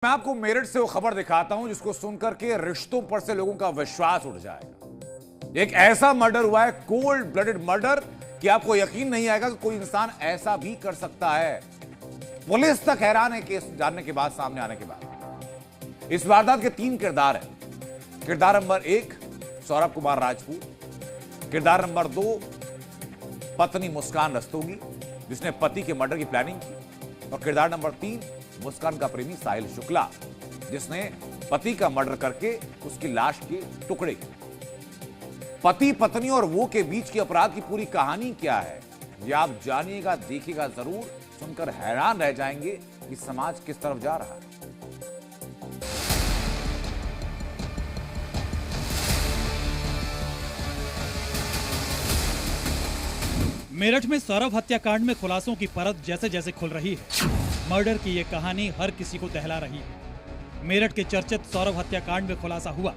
मैं आपको मेरठ से वो खबर दिखाता हूं जिसको सुनकर के रिश्तों पर से लोगों का विश्वास उठ जाएगा। एक ऐसा मर्डर हुआ है, कोल्ड ब्लडेड मर्डर, कि आपको यकीन नहीं आएगा कि कोई इंसान ऐसा भी कर सकता है। पुलिस तक हैरान है केस जानने के बाद, सामने आने के बाद। इस वारदात के 3 किरदार हैं। किरदार नंबर 1 सौरभ कुमार राजपूत, किरदार नंबर 2 पत्नी मुस्कान रस्तोगी जिसने पति के मर्डर की प्लानिंग की, और किरदार नंबर 3 मुस्कान का प्रेमी साहिल शुक्ला जिसने पति का मर्डर करके उसकी लाश के टुकड़े किए। पति पत्नी और वो के बीच के अपराध की पूरी कहानी क्या है, ये आप जानिएगा, देखिएगा जरूर। सुनकर हैरान रह जाएंगे कि समाज किस तरफ जा रहा है। मेरठ में सौरभ हत्याकांड में खुलासों की परत जैसे जैसे खुल रही है। मर्डर की ये कहानी हर किसी को दहला रही है। मेरठ के चर्चित सौरभ हत्याकांड में खुलासा हुआ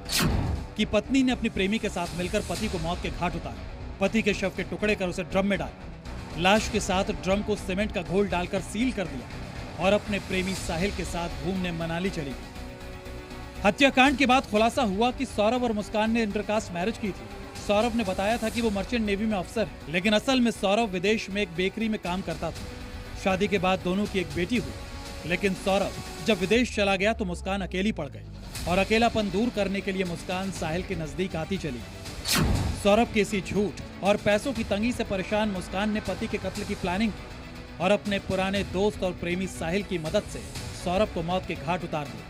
कि पत्नी ने अपनी प्रेमी के साथ मिलकर पति को मौत के घाट उतारा, पति के शव के टुकड़े कर उसे ड्रम में डाला, लाश के साथ ड्रम को सीमेंट का घोल डालकर सील कर दिया और अपने प्रेमी साहिल के साथ घूमने मनाली चली गई। हत्याकांड के बाद खुलासा हुआ कि सौरभ और मुस्कान ने इंटरकास्ट मैरिज की थी। सौरभ ने बताया था कि वो मर्चेंट नेवी में अफसर है, लेकिन असल में सौरभ विदेश में एक बेकरी में काम करता था। शादी के बाद दोनों की एक बेटी हुई, लेकिन सौरभ जब विदेश चला गया तो मुस्कान अकेली पड़ गई और अकेलापन दूर करने के लिए मुस्कान साहिल के नजदीक आती चली। सौरभ के इसी झूठ और पैसों की तंगी से परेशान मुस्कान ने पति के कत्ल की प्लानिंग की और अपने पुराने दोस्त और प्रेमी साहिल की मदद से सौरभ को मौत के घाट उतार दिया।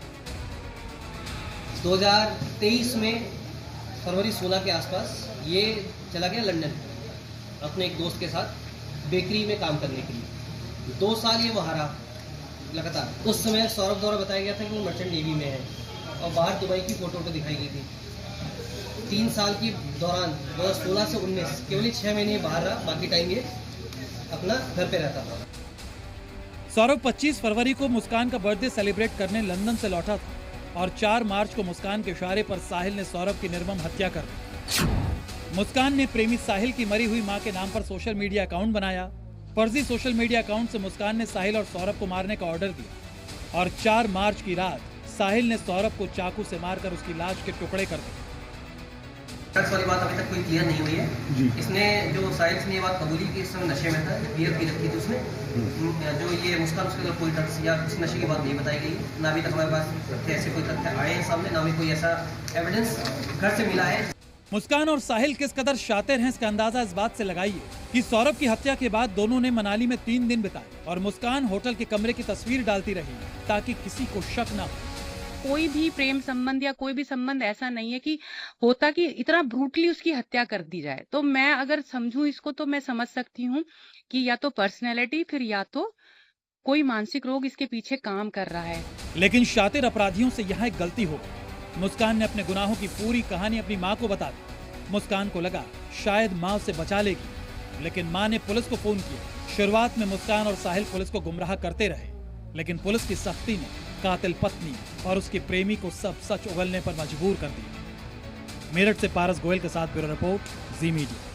2023 में फरवरी 16 के आसपास ये चला गया लंदन अपने एक दोस्त के साथ बेकरी में काम करने के लिए। 2 साल ये वहाँ रहा लगातार। उस समय सौरभ द्वारा बताया गया था कि वो मर्चेंट नेवी में है और बाहर दुबई की फोटो दिखाई गई थी। 3 साल के दौरान 2016 से 19 केवल 6 महीने बाहर रहा, बाकी टाइम ये अपना घर पे रहता था। सौरभ 25 फरवरी को मुस्कान का बर्थडे सेलिब्रेट करने लंदन से लौटा था और 4 मार्च को मुस्कान के इशारे पर साहिल ने सौरभ की निर्मम हत्या कर दी। मुस्कान ने प्रेमी साहिल की मरी हुई मां के नाम पर सोशल मीडिया अकाउंट बनाया। फर्जी सोशल मीडिया अकाउंट से मुस्कान ने साहिल और सौरभ को मारने का ऑर्डर दिया और 4 मार्च की रात साहिल ने सौरभ को चाकू से मारकर उसकी लाश के टुकड़े कर दिए। ड्रग्स वाली बात अभी तक कोई क्लियर नहीं हुई है। इसने जो साहिल ने ये बात कबूली की, इस समय नशे में था, बियर पी रखी थी उसने। जो ये मुस्कान उसके अंदर कोई ड्रग्स या उस नशे की बात नहीं बताई गई है। ना अभी तक हमारे पास ऐसे कोई तथ्य आए हैं सामने, ना भी कोई ऐसा एविडेंस घर से मिला है। मुस्कान और साहिल किस कदर शातिर हैं इसका अंदाजा इस बात से लगाइए कि सौरभ की हत्या के बाद दोनों ने मनाली में 3 दिन बिताए और मुस्कान होटल के कमरे की तस्वीर डालती रही ताकि किसी को शक ना हो। कोई भी प्रेम संबंध या कोई भी संबंध ऐसा नहीं है कि होता कि इतना ब्रूटली उसकी हत्या कर दी जाए। तो मैं अगर समझूं इसको तो मैं समझ सकती हूँ कि या तो पर्सनैलिटी, फिर या तो कोई मानसिक रोग इसके पीछे काम कर रहा है। लेकिन शातिर अपराधियों से यहाँ एक गलती हो गई। मुस्कान ने अपने गुनाहों की पूरी कहानी अपनी माँ को बता दी। मुस्कान को लगा शायद माँ उसे बचा लेगी, लेकिन माँ ने पुलिस को फोन किया। शुरुआत में मुस्कान और साहिल पुलिस को गुमराह करते रहे, लेकिन पुलिस की सख्ती ने कातिल पत्नी और उसके प्रेमी को सब सच उगलने पर मजबूर कर दिया। मेरठ से पारस गोयल के साथ ब्यूरो रिपोर्ट, जी मीडिया।